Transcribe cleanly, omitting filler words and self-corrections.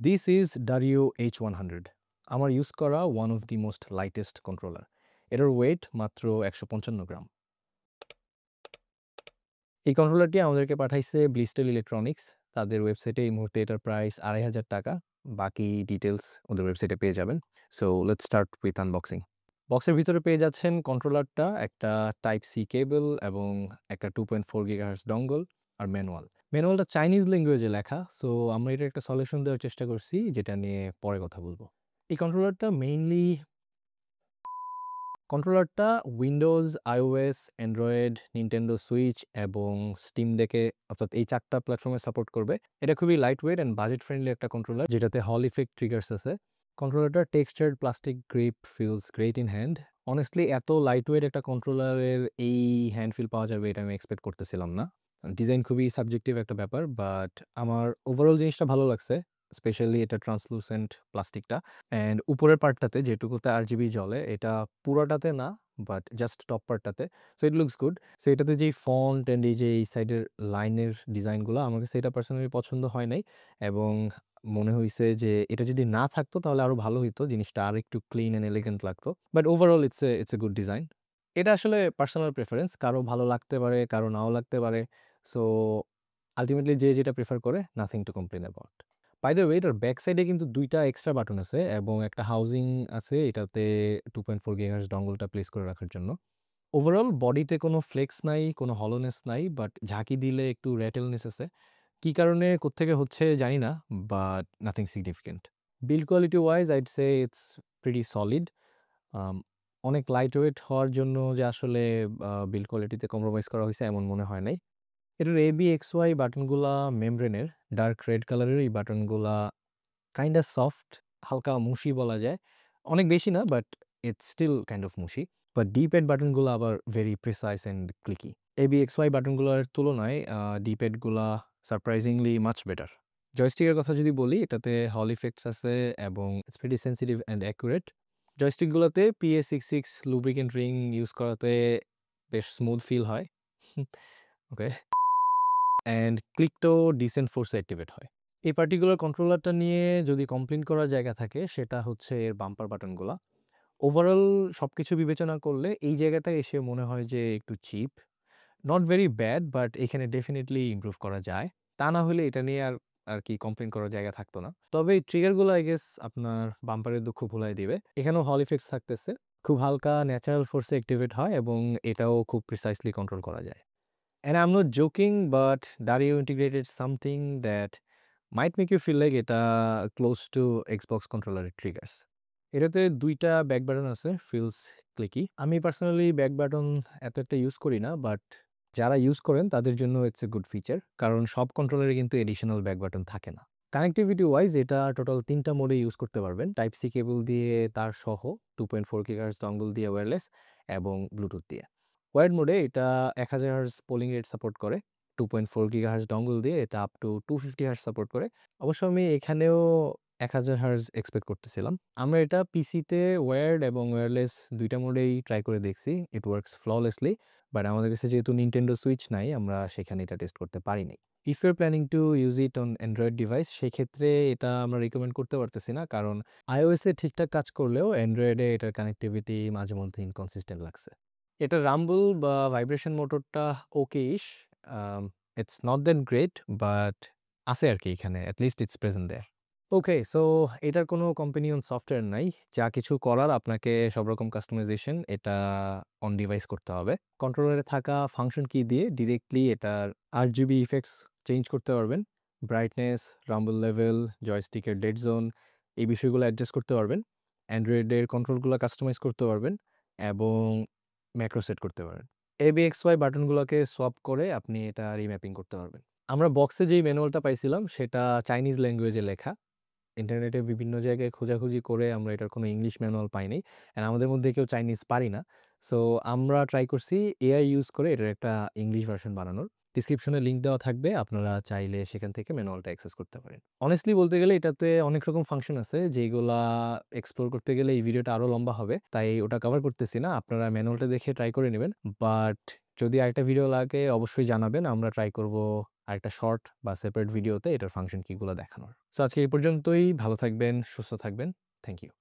This is Dario H100. আমার use করা one of the most lightest controller. এটার wait মাত্র 155 গ্রাম। এই কন্ট্রোলারটি আমাদেরকে পাঠাইছে ব্লিস্টেল ইলেকট্রনিক্স। তাদের ওয়েবসাইটে এই মুহূর্তে এটার প্রাইস ৳২,৫০০। বাকি ডিটেইলস ওদের ওয়েবসাইটে পেয়ে যাবেন। So let's start with unboxing. বক্সের ভিতরে পেয়ে যাচ্ছেন কন্ট্রোলারটা, একটা টাইপ সি কেবল এবং একটা 2.4 গিগাহার্টজ ডঙ্গল আর ম্যানুয়াল। ম্যানুয়ালটা চাইনিজ ল্যাঙ্গুয়েজে লেখা। সো আমরা এটার একটা সলিউশন দেওয়ার চেষ্টা করছি, যেটা নিয়ে পরে কথা বলব। এই কন্ট্রোলারটা Windows, iOS, Android, Nintendo Switch এবং স্টিম ডেকে, অর্থাৎ এই ৪টা প্ল্যাটফর্মে সাপোর্ট করবে। এটা খুবই lightweight and budget friendly একটা কন্ট্রোলার, যেটাতে হল ইফেক্ট ট্রিগার্স আছে। কন্ট্রোলারটার textured plastic grip feels great in hand. Honestly এত লাইট ওয়েট একটা কন্ট্রোলারের এই হ্যান্ড ফিল পাওয়া যাবে এটা আমি এক্সপেক্ট করতেছিলাম না। ডিজাইন খুবই সাবজেক্টিভ একটা ব্যাপার, বাট আমার ওভারঅল জিনিসটা ভালো লাগছে। স্পেশালি এটা ট্রান্সলুসেন্ট প্লাস্টিকটা। অ্যান্ড উপরের পার্টটাতে যেটুকুতে RGB জ্বলে, এটা পুরাটাতে না, বাট জাস্ট টপ পার্টটাতে। So it looks good. So এটাতে যেই ফন্ট অ্যান্ড এই যে এই সাইডের লাইনের ডিজাইনগুলো, আমার কাছে এটা পার্সোনালি পছন্দ হয় নাই এবং মনে হইছে যে এটা যদি না থাকতো তাহলে আরো ভালো হইতো। জিনিসটা আরেকটু ক্লিন অ্যান্ড এলিগেন্ট লাগতো। But overall it's a good design. এটা আসলে পার্সোনাল প্রেফারেন্স। কারো ভালো লাগতে পারে, কারো নাও লাগতে পারে। সো আল্টিমেটলি যে যেটা প্রেফার করে, nothing to complain about. By the way, এটার ব্যাক সাইডে কিন্তু ২ টা এক্সট্রা বাটন আছে এবং একটা হাউজিং আছে এটাতে 2.4 গিগাহার্টজ ডঙ্গলটা প্লেস করে রাখার জন্য। ওভারঅল বডিতে কোনো ফ্লেক্স নাই, কোনো হলোনেস নাই, বাট ঝাঁকি দিলে একটু র্যাটেলনেস আছে। কি কারণে কোত্থেকে হচ্ছে জানি না, but nothing significant. Build quality wise I'd say it's pretty solid. Um অনেক লাইট ওয়েট হওয়ার জন্য যে আসলে বিল্ড কোয়ালিটিতে কম্প্রোমাইজ করা হইছে এমন মনে হয় নাই। এটার ABXY বাটনগুলা মেমব্রেনের, ডার্ক রেড কালারের এই বাটনগুলা কাইন্ডা সফট, হালকা মুশি বলা যায়। অনেক বেশি না, but it's still kind of mushy. But D-pad বাটনগুলো আবার very precise and clicky. ABXY বাটনগুলোর তুলনায় D-প্যাড গুলা সারপ্রাইজিংলি মাচ বেটার। জয়স্টিকের কথা যদি বলি, এটাতে হল ইফেক্টস আছে এবং it's pretty sensitive and accurate. জয়স্টিকগুলোতে PA66 লুব্রিকেন্ট রিং ইউজ করাতে বেশ স্মুথ ফিল হয়। ওকে। অ্যান্ড ক্লিকটাও ডিসেন্ট ফোর্সে অ্যাক্টিভেট হয়। এই পার্টিকুলার কন্ট্রোলারটা নিয়ে যদি কমপ্লেইন করার জায়গা থাকে, সেটা হচ্ছে এর বাম্পার বাটনগুলা। ওভারঅল সবকিছু বিবেচনা করলে এই জায়গাটায় এসে মনে হয় যে একটু cheap. Not very bad, but এখানে ডেফিনিটলি ইমপ্রুভ করা যায়। তা না হলে এটা নিয়ে আর কি কমপ্লেইন করার জায়গা থাকতো না। তবে এই ট্রিগারগুলো আই গেস আপনার বাম্পারের দুঃখ ভুলায় দিবে। এখানেও হল ইফেক্টস থাকতেছে। খুব হালকা ন্যাচারাল ফোর্সে অ্যাক্টিভেট হয় এবং এটাও খুব প্রিসাইসলি কন্ট্রোল করা যায়। And I'm not joking, but Dario integrated something that might make you feel like এটা close to Xbox controller triggers. এটাতে ২ টা ব্যাক বাটন আছে, feels clicky. আমি পার্সোনালি ব্যাক বাটন এত একটা ইউজ করি না, বাট যারা ইউজ করেন তাদের জন্য ইটস এ গুড ফিচার। কারণ সব কন্ট্রোলারে কিন্তু এডিশনাল ব্যাক বাটন থাকে না। কানেক্টিভিটি ওয়াইজ এটা টোটাল ৩ টা মোডে ইউজ করতে পারবেন। টাইপ সি কেবল দিয়ে তার সহ, 2.4 গিগাহার্টজ ডঙ্গল দিয়ে ওয়্যারলেস এবং ব্লুটুথ দিয়ে। ওয়াইড মোডে এটা ১০০০ হার্টজ পোলিং রেট সাপোর্ট করে। 2.4 গিগাহার্টজ ডঙ্গল দিয়ে এটা আপ টু 250 হার্টজ সাপোর্ট করে। অবশ্য আমি এখানেও ১০০০ হার্টজ এক্সপেক্ট করতেছিলাম। আমরা এটা পিসিতে ওয়্যার্ড এবং ওয়্যারলেস ২ টা মোডেই ট্রাই করে দেখছি। It works flawlessly. বাট আমাদের কাছে যেহেতু নিনটেন্ডো সুইচ নাই, আমরা সেখানে এটা টেস্ট করতে পারিনি। If you are planning to use it on Android device, সেক্ষেত্রে এটা আমরা রিকমেন্ড করতে পারতেছি না। কারণ iOS এ ঠিকঠাক কাজ করলেও অ্যান্ড্রয়েডে এটার কানেক্টিভিটি মাঝে মধ্যে ইনকনসিস্টেন্ট লাগছে। এটার রাম্বল বা ভাইব্রেশন মোটরটা okayish. Um it's not that great, but আছে আরকি এখানে। At least it's present there. Okay, so এটার কোনো কম্পেনিয়ন সফটওয়্যার নাই। যা কিছু করার আপনাকে সব রকম কাস্টমাইজেশন এটা অন ডিভাইস করতে হবে। কন্ট্রোলারে থাকা ফাংশন কি দিয়ে ডিরেক্টলি এটার RGB ইফেক্টস চেঞ্জ করতে পারবেন। ব্রাইটনেস, রাম্বল লেভেল, জয়স্টিকের ডেড জোন, এই বিষয়গুলো অ্যাডজাস্ট করতে পারবেন। অ্যান্ড্রয়েডের কন্ট্রোলগুলো কাস্টমাইজ করতে পারবেন এবং ম্যাক্রো সেট করতে পারেন। ABXY বাটনগুলোকে সোয়াপ করে আপনি এটা রিম্যাপিং করতে পারবেন। আমরা বক্সে যেই ম্যানুয়ালটা পাইছিলাম সেটা চাইনিজ ল্যাঙ্গুয়েজে লেখা। ইন্টারনেটে বিভিন্ন জায়গায় খোঁজাখুঁজি করে আমরা এটার কোনো ইংলিশ ম্যানুয়াল পাই নাই। অ্যান্ড আমাদের মধ্যে কেউ চাইনিজ পারি না। সো আমরা ট্রাই করছি AI ইউজ করে এটার একটা ইংলিশ ভার্সন বানানোর। ডেসক্রিপশনে লিংক দেওয়া থাকবে। আপনারা চাইলে সেখান থেকে ম্যানুয়ালটা অ্যাক্সেস করতে পারেন। অনেস্টলি বলতে গেলে এটাতে অনেক রকম ফাংশন আছে যেগুলা এক্সপ্লোর করতে গেলে এই ভিডিওটা আরো লম্বা হবে। তাই ওটা কভার করতেছি না। আপনারা ম্যানুয়ালটা দেখে ট্রাই করে নিবেন। বাট যদি আরেকটা ভিডিও লাগে অবশ্যই জানাবেন। আমরা ট্রাই করব আরেকটা শর্ট বা সেপারেট ভিডিওতে এটার ফাংশন কিগুলো দেখানোর। সো আজকে এই পর্যন্তই। ভালো থাকবেন, সুস্থ থাকবেন। Thank you.